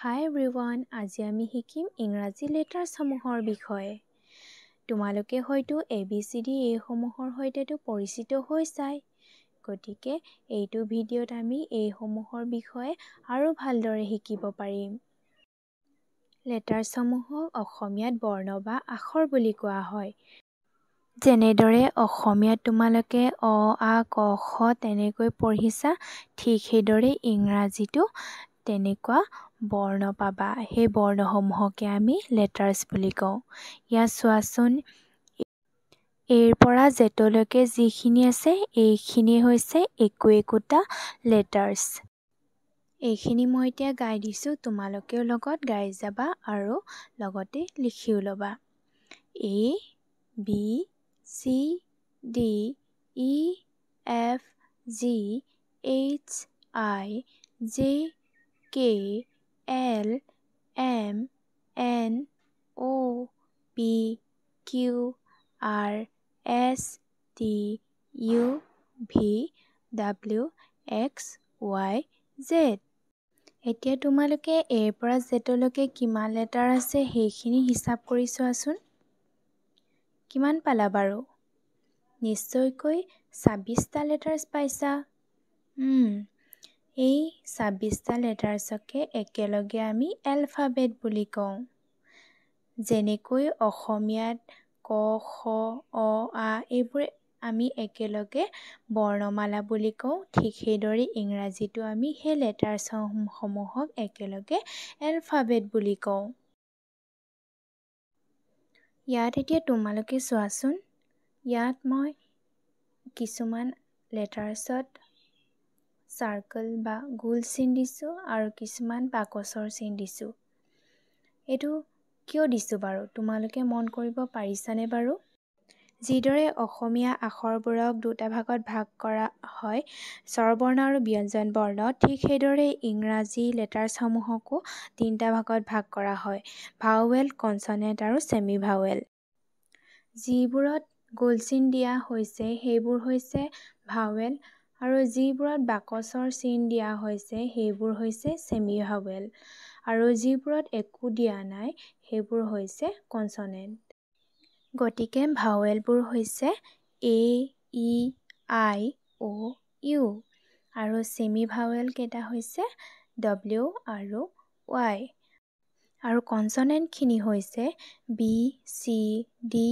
Hi everyone, আজি আমি শিকিম ইংৰাজী লেটাৰসমূহৰ বিষয়ে। তোমালোকে হয়তো ABCD এইসমূহৰ সৈতেতো পৰিচিত হৈছাই। গতিকে এইটো ভিডিঅ'ত আমি এইসমূহৰ বিষয়ে আৰু ভালদৰে শিকিব পাৰিম। লেটাৰসমূহক অসমীয়াত বৰ্ণ বা আখৰ বুলি কোৱা হয়। যেনেদৰে অসমীয়াত তোমালোকে অ, আ, ক, খ তেনেকৈ পঢ়িছা, ঠিক সেইদৰে ইংৰাজীতো তেনেকুৱা বৰ্ণ পাবা। সেই বৰ্ণসমূহকে আমি লেটাৰ্ছ বুলি কওঁ। ইয়াত চোৱাচোন, এৰ পৰা জেডলৈকে যিখিনি আছে এইখিনি হৈছে একোটা লেটাৰ্ছ। এইখিনি মই এতিয়া গাই দিছোঁ, তোমালোকেও লগত গাই যাবা আৰু লগতে লিখিও ল'বা। A, B, C, D, E, F, G, H, I, J, K, L, M, N, O, P, Q, R, S, T, U, V, W, X, Y, Z। এতিয়া তোমালোকে এৰ পৰা জেডলৈকে কিমান লেটাৰ আছে সেইখিনি হিচাপ কৰি চোৱাচোন। কিমান পালা বাৰু? নিশ্চয়কৈ 26টা লেটাৰ্ছ পাইছা। এই 26টা লেটাৰ্ছকে একেলগে আমি এলফাবেট বুলি কওঁ। যেনেকৈ অসমীয়াত ক, খ, অ, আ এইবোৰ আমি একেলগে বৰ্ণমালা বুলি কওঁ, ঠিক সেইদৰে ইংৰাজীতো আমি সেই লেটাৰসমূহক একেলগে এলফাবেট বুলি কওঁ। ইয়াত এতিয়া তোমালোকে চোৱাচোন, ইয়াত মই কিছুমান লেটাৰ্ছত চাৰ্কল বা গোল চিন দিছোঁ আৰু কিছুমান বাকচৰ চিন দিছোঁ। এইটো কিয় দিছোঁ বাৰু? তোমালোকে মন কৰিব পাৰিছানে বাৰু? যিদৰে অসমীয়া আখৰবোৰক দুটা ভাগত ভাগ কৰা হয়, স্বৰবৰ্ণ আৰু ব্যঞ্জন বৰ্ণ, ঠিক সেইদৰে ইংৰাজী লেটাৰ্ছসমূহকো 3টা ভাগত ভাগ কৰা হয়, ভাৱেল, কনছনেণ্ট আৰু ছেমি ভাৱেল। যিবোৰত গোল চিন দিয়া হৈছে সেইবোৰ হৈছে ভাৱেল আৰু যিবোৰত বাকচৰ চিন দিয়া হৈছে সেইবোৰ হৈছে ছেমি ভাৱেল আৰু যিবোৰত একো দিয়া নাই সেইবোৰ হৈছে কনছনেণ্ট। গতিকে ভাৱেলবোৰ হৈছে A, E, I, O, U আৰু ছেমি ভাৱেল কেইটা হৈছে W আৰু Y আৰু কনছনেণ্টখিনি হৈছে B, C, D,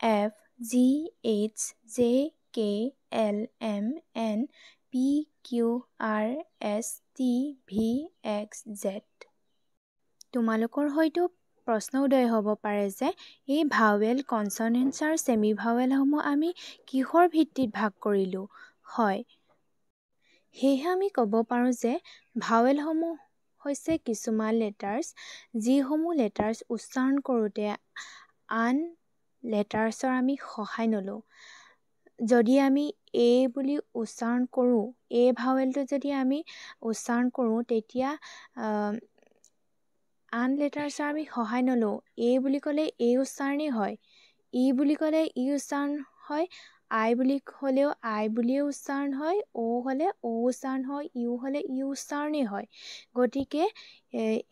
F, G, H, J, K, L, M, N, P, Q, R, S, T, V, X, Z। তোমালোকৰ হয়তো প্ৰশ্ন উদয় হ'ব পাৰে যে এই ভাৱেল, কনছনেণ্টছ আৰু ছেমি ভাৱেলসমূহ আমি কিহৰ ভিত্তিত ভাগ কৰিলোঁ? হয়, সেয়েহে আমি ক'ব পাৰোঁ যে ভাৱেলসমূহ হৈছে কিছুমান লেটাৰ্ছ, যিসমূহ লেটাৰ্ছ উচ্চাৰণ কৰোঁতে আন লেটাৰ্ছৰ আমি সহায় নলওঁ। যদি আমি এ বুলি উচ্চাৰণ কৰোঁ, এ ভাৱেলটো যদি আমি উচ্চাৰণ কৰোঁ, তেতিয়া আন লেটাৰ্ছৰ আমি সহায় নলওঁ। এ বুলি ক'লে এ উচ্চাৰণেই হয়, ই বুলি ক'লে ই উচ্চাৰণ হয়, আই বুলি হ'লেও আই বুলিয়ে উচ্চাৰণ হয়, অ হ'লে অ উচ্চাৰণ হয়, ইউ হ'লে ইউ উচ্চাৰণেই হয়। গতিকে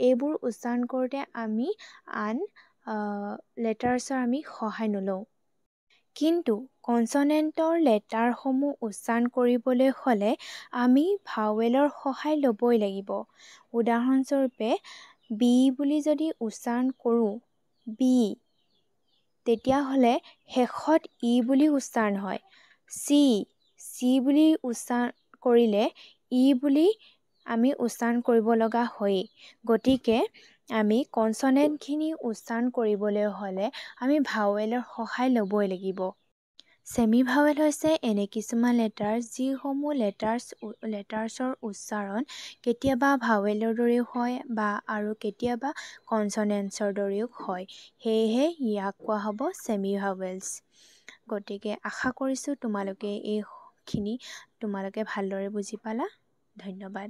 এইবোৰ উচ্চাৰণ কৰোঁতে আমি আন লেটাৰ্ছৰ আমি সহায় নলওঁ। কিন্তু কনছনেণ্টৰ লেটাৰসমূহ উচ্চাৰণ কৰিবলৈ হ'লে আমি ভাৱেলৰ সহায় ল'বই লাগিব। উদাহৰণস্বৰূপে বি বুলি যদি উচ্চাৰণ কৰোঁ, বি, তেতিয়াহ'লে শেষত ই বুলি উচ্চাৰণ হয়। চি বুলি উচ্চাৰণ কৰিলে ই বুলি আমি উচ্চাৰণ কৰিব লগা হয়েই। গতিকে আমি কনছনেণ্টখিনি উচ্চাৰণ কৰিবলৈ হ'লে আমি ভাৱেলৰ সহায় ল'বই লাগিব। ছেমি ভাৱেল হৈছে এনে কিছুমান লেটাৰ্ছ যিসমূহ লেটাৰ্ছৰ উচ্চাৰণ কেতিয়াবা ভাৱেলৰ দৰেও হয় বা আৰু কেতিয়াবা কনছনেণ্টছৰ দৰেও হয়, সেয়েহে ইয়াক কোৱা হ'ব ছেমি ভাৱেলছ। গতিকে আশা কৰিছোঁ তোমালোকে এইখিনি ভালদৰে বুজি পালা। ধন্যবাদ।